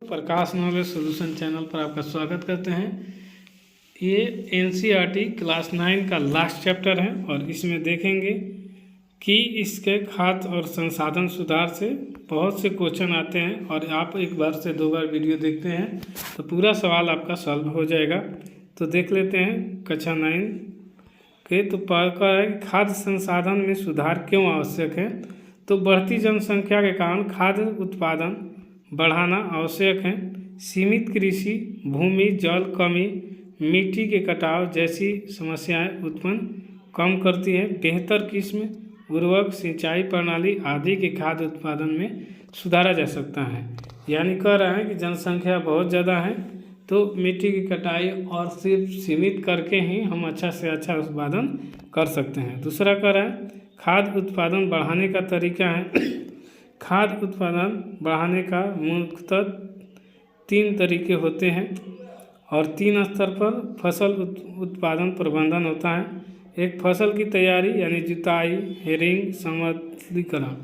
प्रकाश knowledge solution channel पर आपका स्वागत करते हैं। ये एनसीईआरटी क्लास 9 का लास्ट चैप्टर है और इसमें देखेंगे कि इसके खाद्य और संसाधन सुधार से बहुत से क्वेश्चन आते हैं और आप एक बार से दो बार वीडियो देखते हैं तो पूरा सवाल आपका सॉल्व हो जाएगा। तो देख लेते हैं कक्षा 9 के। तो पढ़ा है कि खाद्य संसाधन में सुधार क्यों आवश्यक है। तो बढ़ती जनसंख्या के कारण खाद्य उत्पादन बढ़ाना आवश्यक है। सीमित कृषि भूमि जल कमी मिट्टी के कटाव जैसी समस्याएं उत्पन्न कम करती है। बेहतर किस्म उर्वरक सिंचाई प्रणाली आदि के खाद्य उत्पादन में सुधारा जा सकता है। यानी कह रहा है कि जनसंख्या बहुत ज़्यादा है तो मिट्टी की कटाई और सिर्फ सीमित करके ही हम अच्छा से अच्छा उत्पादन कर सकते हैं। दूसरा कह रहा है खाद्य उत्पादन बढ़ाने का तरीका है। खाद्य उत्पादन बढ़ाने का मुख्यतः 3 तरीके होते हैं और 3 स्तर पर फसल उत्पादन प्रबंधन होता है। एक फसल की तैयारी यानी जुताई हेरिंग समतलीकरण,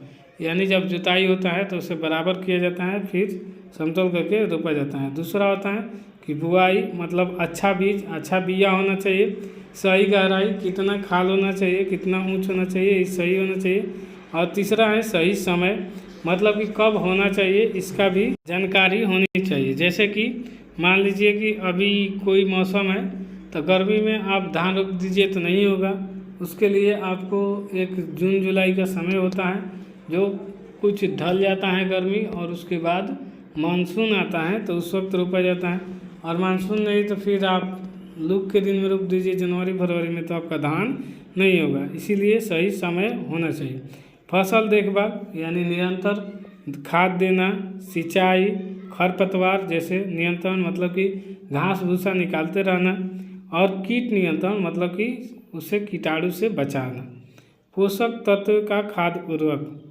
यानी जब जुताई होता है तो उसे बराबर किया जाता है फिर समतल करके रोपा जाता है। दूसरा होता है कि बुआई, मतलब अच्छा बीज अच्छा बिया होना चाहिए, सही गहराई, कितना खाल होना चाहिए, कितना ऊंच होना चाहिए, सही होना चाहिए। और तीसरा है सही समय, मतलब कि कब होना चाहिए इसका भी जानकारी होनी चाहिए। जैसे कि मान लीजिए कि अभी कोई मौसम है तो गर्मी में आप धान रोप दीजिए तो नहीं होगा। उसके लिए आपको एक जून जुलाई का समय होता है जो कुछ ढल जाता है गर्मी और उसके बाद मानसून आता है तो उस वक्त रोपा जाता है। और मानसून नहीं तो फिर आप लू के दिन में रोप दीजिए जनवरी फरवरी में, तो आपका धान नहीं होगा। इसीलिए सही समय होना चाहिए। फसल देखभाल यानी निरंतर खाद देना, सिंचाई, खरपतवार जैसे नियंत्रण, मतलब कि घास भूसा निकालते रहना, और कीट नियंत्रण, मतलब कि उसे कीटाणु से बचाना। पोषक तत्व का खाद्य उर्वरक,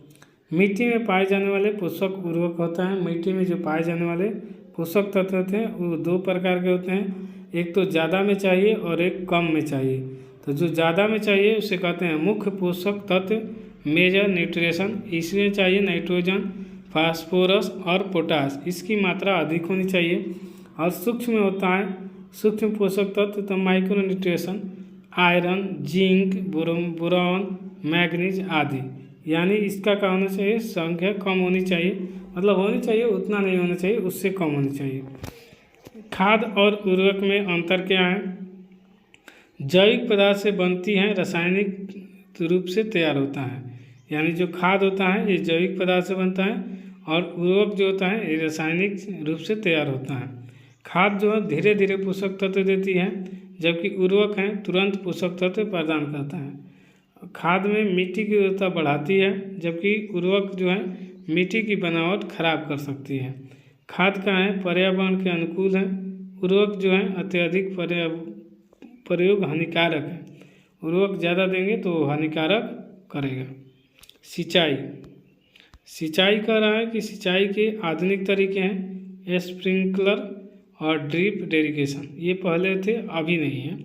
मिट्टी में पाए जाने वाले पोषक उर्वरक होता है। मिट्टी में जो पाए जाने वाले पोषक तत्व होते हैं वो 2 प्रकार के होते हैं। एक तो ज़्यादा में चाहिए और एक कम में चाहिए। तो जो ज़्यादा में चाहिए उसे कहते हैं मुख्य पोषक तत्व, मेजर न्यूट्रिशन। इसमें चाहिए नाइट्रोजन, फास्फोरस और पोटास, इसकी मात्रा अधिक होनी चाहिए। और सूक्ष्म में होता है सूक्ष्म पोषक तत्व, तो micro nutrition, iron, zinc, boron, manganese आदि। यानी इसका क्या होना चाहिए, संख्या कम होनी चाहिए, मतलब होनी चाहिए उतना नहीं होना चाहिए, उससे कम होनी चाहिए। खाद और उर्वरक में अंतर क्या है। जैविक पदार्थ से बनती है, रासायनिक रूप से तैयार होता है। यानी जो खाद होता है ये जैविक पदार्थ से बनता है और उर्वरक जो होता है ये रासायनिक रूप से तैयार होता है। खाद जो है धीरे धीरे पोषक तत्व देती है जबकि उर्वरक है तुरंत पोषक तत्व प्रदान करता है। खाद में मिट्टी की उर्वरता बढ़ाती है जबकि उर्वरक जो है मिट्टी की बनावट खराब कर सकती है। खाद का है पर्यावरण के अनुकूल है, उर्वरक जो है अत्यधिक प्रयोग हानिकारक है। उर्वरक ज़्यादा देंगे तो हानिकारक करेगा। सिंचाई कह रहा है कि सिंचाई के आधुनिक तरीके हैं स्प्रिंकलर और ड्रिप इरिगेशन। ये पहले थे अभी नहीं है।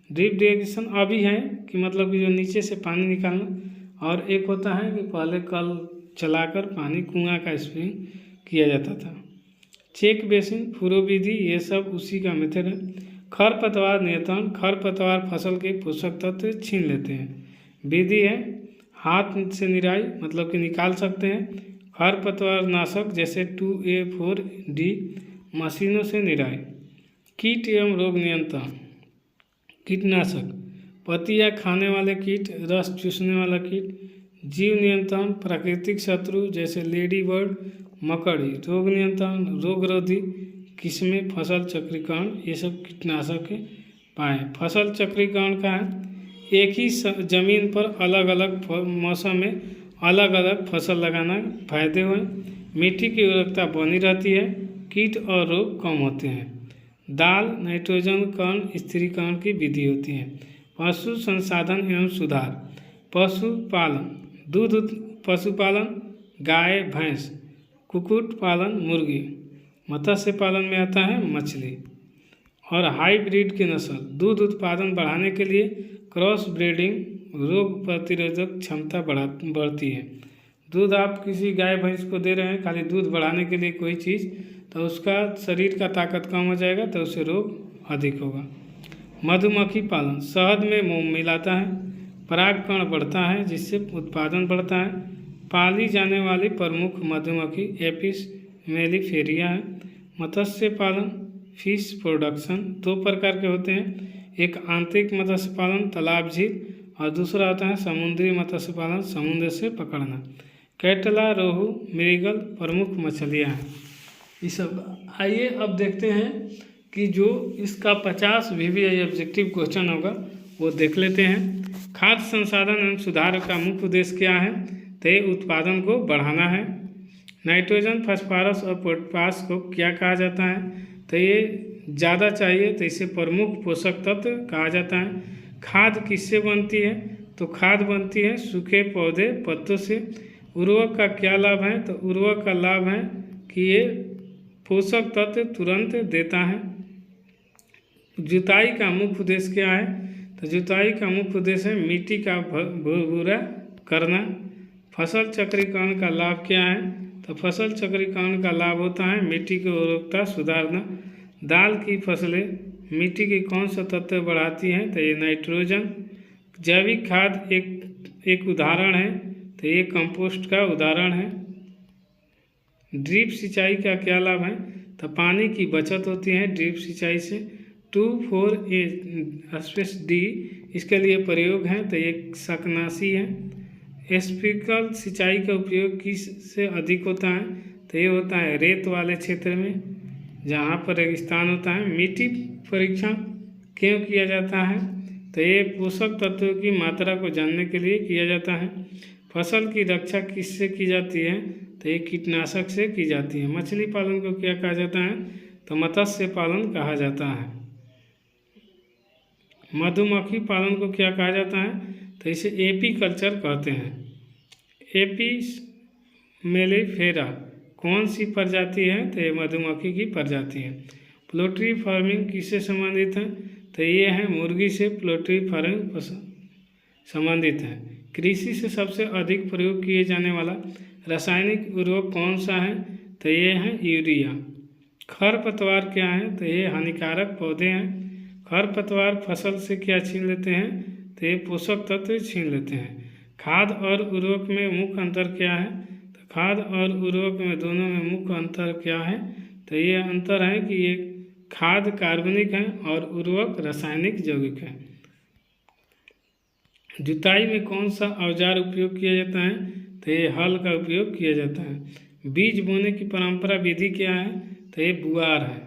ड्रिप इरिगेशन अभी है कि मतलब कि जो नीचे से पानी निकालना, और एक होता है कि पहले कल चलाकर पानी कुआं का स्प्रिंग किया जाता था। चेक बेसिन, फुरो विधि, ये सब उसी का मेथड है। खरपतवार नियंत्रण, खरपतवार फसल के पोषक तत्व छीन लेते हैं। विधि है हाथ से निराई, मतलब कि निकाल सकते हैं। खरपतवार नाशक जैसे 2A4D, मशीनों से निराई। कीट एवं रोग नियंत्रण, कीटनाशक, पत्ती या खाने वाले कीट, रस चूसने वाला कीट। जीव नियंत्रण, प्राकृतिक शत्रु जैसे लेडी बर्ड, मकड़ी। रोग नियंत्रण, रोगरोधी किस्में, फसल चक्रीकरण, ये सब कीटनाशक के पाए। फसल चक्रीकरण का है एक ही जमीन पर अलग अलग मौसम में अलग अलग फसल लगाना फायदे हुए। मिट्टी की उर्वरकता बनी रहती है, कीट और रोग कम होते हैं। दाल नाइट्रोजन कण स्थिरीकरण की विधि होती है। पशु संसाधन एवं सुधार, पशुपालन, दूध पशुपालन, गाय भैंस, कुक्कुट पालन मुर्गी। मत्स्य पालन में आता है मछली। और हाइब्रिड की नस्ल, दूध उत्पादन बढ़ाने के लिए क्रॉस ब्रीडिंग रोग प्रतिरोधक क्षमता बढ़ती है। दूध आप किसी गाय भैंस को दे रहे हैं खाली दूध बढ़ाने के लिए कोई चीज़, तो उसका शरीर का ताकत कम हो जाएगा, तो उससे रोग अधिक होगा। मधुमक्खी पालन, शहद में मोम मिलाता है, परागकण बढ़ता है जिससे उत्पादन बढ़ता है। पाली जाने वाली प्रमुख मधुमक्खी एपिस मेलिफेरिया है। मत्स्य पालन, फिश प्रोडक्शन 2 प्रकार के होते हैं, एक आंतरिक मत्स्य पालन तालाब झील और दूसरा होता है समुद्री मत्स्य पालन, समुद्र से पकड़ना। कैटला, रोहू, मृगल प्रमुख मछलियाँ हैं। ये सब आइए अब देखते हैं कि जो इसका 50 VVI ऑब्जेक्टिव क्वेश्चन होगा वो देख लेते हैं। खाद्य संसाधन एवं सुधार का मुख्य उद्देश्य क्या है? तो ये उत्पादन को बढ़ाना है। नाइट्रोजन, फास्फोरस और पोटाश को क्या कहा जाता है? तो ये ज़्यादा चाहिए तो इसे प्रमुख पोषक तत्व कहा जाता है। खाद किससे बनती है? तो खाद बनती है सूखे पौधे पत्तों से। उर्वरक का क्या लाभ है? तो उर्वरक का लाभ है कि ये पोषक तत्व तुरंत देता है। जुताई का मुख्य उद्देश्य क्या है? तो जुताई का मुख्य उद्देश्य है मिट्टी का भुरभुरा करना। फसल चक्रीकरण का लाभ क्या है? तो फसल चक्रीकरण का लाभ होता है मिट्टी की उर्वरकता सुधारना। दाल की फसलें मिट्टी के कौन सा तत्व बढ़ाती हैं? तो ये नाइट्रोजन। जैविक खाद एक उदाहरण है, तो ये कंपोस्ट का उदाहरण है। ड्रिप सिंचाई का क्या लाभ है? तो पानी की बचत होती है ड्रिप सिंचाई से। 2,4,A-D इसके लिए प्रयोग है, तो ये शाकनाशी है। स्प्रिंकल सिंचाई का उपयोग किस से अधिक होता है? तो ये होता है रेत वाले क्षेत्र में जहाँ पर रेगिस्तान होता है। मिट्टी परीक्षण क्यों किया जाता है? तो ये पोषक तत्वों की मात्रा को जानने के लिए किया जाता है। फसल की रक्षा किससे की जाती है? तो ये कीटनाशक से की जाती है। मछली पालन को क्या कहा जाता है? तो मत्स्य पालन कहा जाता है। मधुमक्खी पालन को क्या कहा जाता है? तो इसे एपीकल्चर कहते हैं। एपिस मेलिफेरा कौन सी प्रजाति है? तो ये मधुमक्खी की प्रजाति है। पोल्ट्री फार्मिंग किससे संबंधित है? तो ये है मुर्गी से पोल्ट्री फार्मिंग संबंधित है। कृषि से सबसे अधिक प्रयोग किए जाने वाला रासायनिक उर्वरक कौन सा है? तो ये है यूरिया। खरपतवार क्या है? तो ये हानिकारक पौधे हैं। खरपतवार फसल से क्या छीन लेते हैं? तो ये पोषक तत्व छीन लेते हैं। खाद और उर्वरक में मुख्य अंतर क्या है? तो खाद और उर्वरक में दोनों में मुख्य अंतर क्या है? तो ये अंतर है कि ये खाद कार्बनिक है और उर्वरक रासायनिक यौगिक है। जुताई में कौन सा औजार उपयोग किया जाता है? तो ये हल का उपयोग किया जाता है। बीज बोने की परंपरा विधि क्या है? तो ये बुआर है।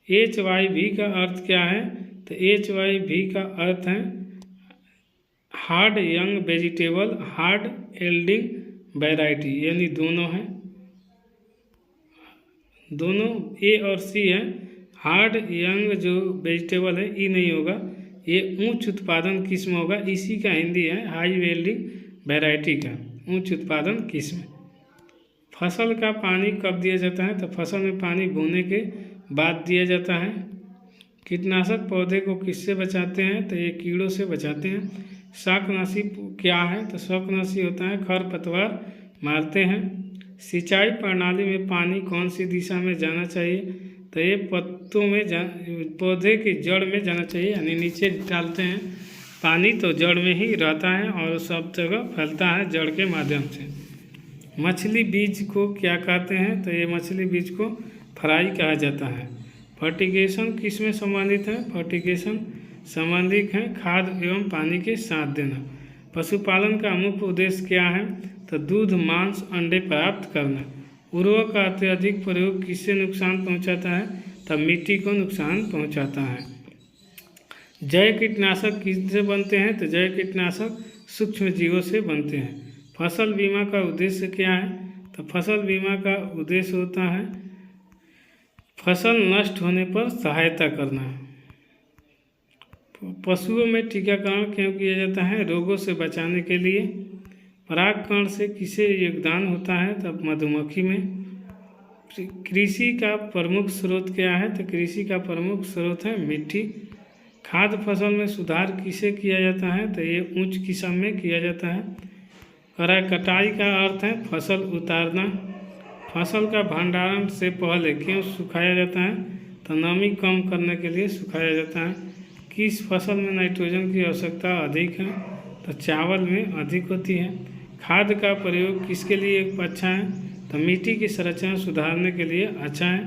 HYV का अर्थ क्या है? तो HYV का अर्थ है hard young vegetable hard एल्डिंग variety, यानी दोनों है, दोनों A और C है। हार्ड यंग जो वेजिटेबल है ई नहीं होगा, ये उच्च उत्पादन किस्म होगा। इसी का हिंदी है हाई वेल्डिंग वैरायटी का उच्च उत्पादन किस्म। फसल का पानी कब दिया जाता है? तो फसल में पानी बोने के बाद दिया जाता है। कीटनाशक पौधे को किससे बचाते हैं? तो ये कीड़ों से बचाते हैं। शाकनाशी क्या है? तो शाकनाशी होता है खरपतवार मारते हैं। सिंचाई प्रणाली में पानी कौन सी दिशा में जाना चाहिए? तो ये पत्तों में पौधे की जड़ में जाना चाहिए, यानी नीचे डालते हैं पानी तो जड़ में ही रहता है और सब जगह फैलता है जड़ के माध्यम से। मछली बीज को क्या कहते हैं? तो ये मछली बीज को फ्राई कहा जाता है। फर्टिगेशन किस में संबंधित है? फर्टिगेशन संबंधित है खाद एवं पानी के साथ देना। पशुपालन का मुख्य उद्देश्य क्या है? तो दूध, मांस, अंडे प्राप्त करना। उर्वरक का अत्यधिक प्रयोग किससे नुकसान पहुंचाता है? तो मिट्टी को नुकसान पहुंचाता है। जैव कीटनाशक किससे बनते हैं? तो जैव कीटनाशक सूक्ष्म जीवों से बनते हैं। फसल बीमा का उद्देश्य क्या है? तो फसल बीमा का उद्देश्य होता है फसल नष्ट होने पर सहायता करना। पशुओं में टीकाकरण क्यों किया जाता है? रोगों से बचाने के लिए। परागकण से किसे योगदान होता है? तब मधुमक्खी में। कृषि का प्रमुख स्रोत क्या है? तो कृषि का प्रमुख स्रोत है मिट्टी। खाद्य फसल में सुधार किसे किया जाता है? तो ये उच्च किस्म में किया जाता है। कह रहा है कटाई का अर्थ है फसल उतारना। फसल का भंडारण से पहले क्यों सुखाया जाता है? तो नमी कम करने के लिए सुखाया जाता है। किस फसल में नाइट्रोजन की आवश्यकता अधिक है? तो चावल में अधिक होती है। खाद का प्रयोग किसके लिए अच्छा है? तो मिट्टी की संरचना सुधारने के लिए अच्छा है।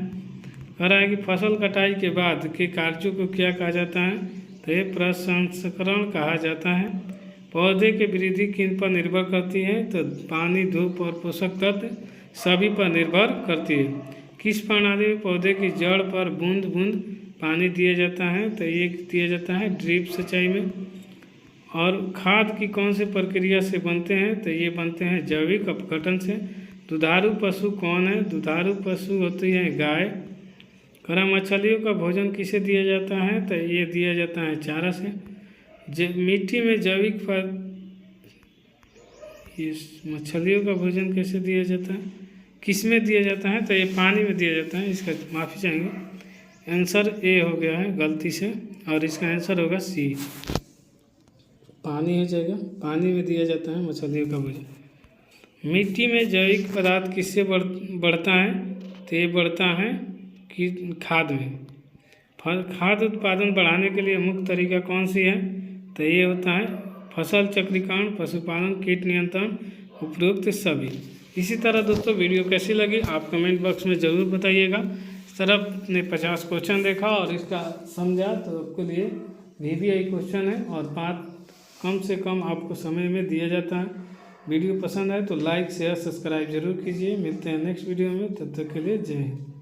कह रहा है कि फसल कटाई के बाद के कार्यों को क्या कहा जाता है? तो ये प्रसंस्करण कहा जाता है। पौधे की वृद्धि किन पर निर्भर करती है? तो पानी, धूप और पोषक तत्व सभी पर निर्भर करती है। किस प्रणाली में पौधे की जड़ पर बूंद बूंद पानी दिया जाता है? तो ये दिया जाता है ड्रिप सिंचाई में। और खाद की कौन सी प्रक्रिया से बनते हैं? तो ये बनते हैं जैविक अपघटन से। दुधारू पशु कौन है? दुधारू पशु होती है गाय। करा मछलियों का भोजन किसे दिया जाता है? तो ये दिया जाता है चारा से। मिट्टी में जैविक ये मछलियों का भोजन कैसे दिया जाता है, किस में दिया जाता है? तो ये पानी में दिया जाता है। इसका माफ़ी चाहेंगे, आंसर ए हो गया है गलती से, और इसका आंसर होगा सी, पानी हो जाएगा। पानी में दिया जाता है मछलियों का भोजन। मिट्टी में जैविक पदार्थ किससे बढ़ता है? तो ये बढ़ता है कि खाद में। खाद उत्पादन बढ़ाने के लिए मुख्य तरीका कौन सी है? तो ये होता है फसल चक्रीकरण, पशुपालन, कीट नियंत्रण, उपरोक्त सभी। इसी तरह दोस्तों वीडियो कैसी लगी आप कमेंट बॉक्स में ज़रूर बताइएगा। इस तरह आपने 50 क्वेश्चन देखा और इसका समझा तो आपके लिए VVI क्वेश्चन है, और 5 कम से कम आपको समय में दिया जाता है। वीडियो पसंद आए तो लाइक, शेयर, सब्सक्राइब जरूर कीजिए। मिलते हैं नेक्स्ट वीडियो में, तब तक के लिए जय हिंद।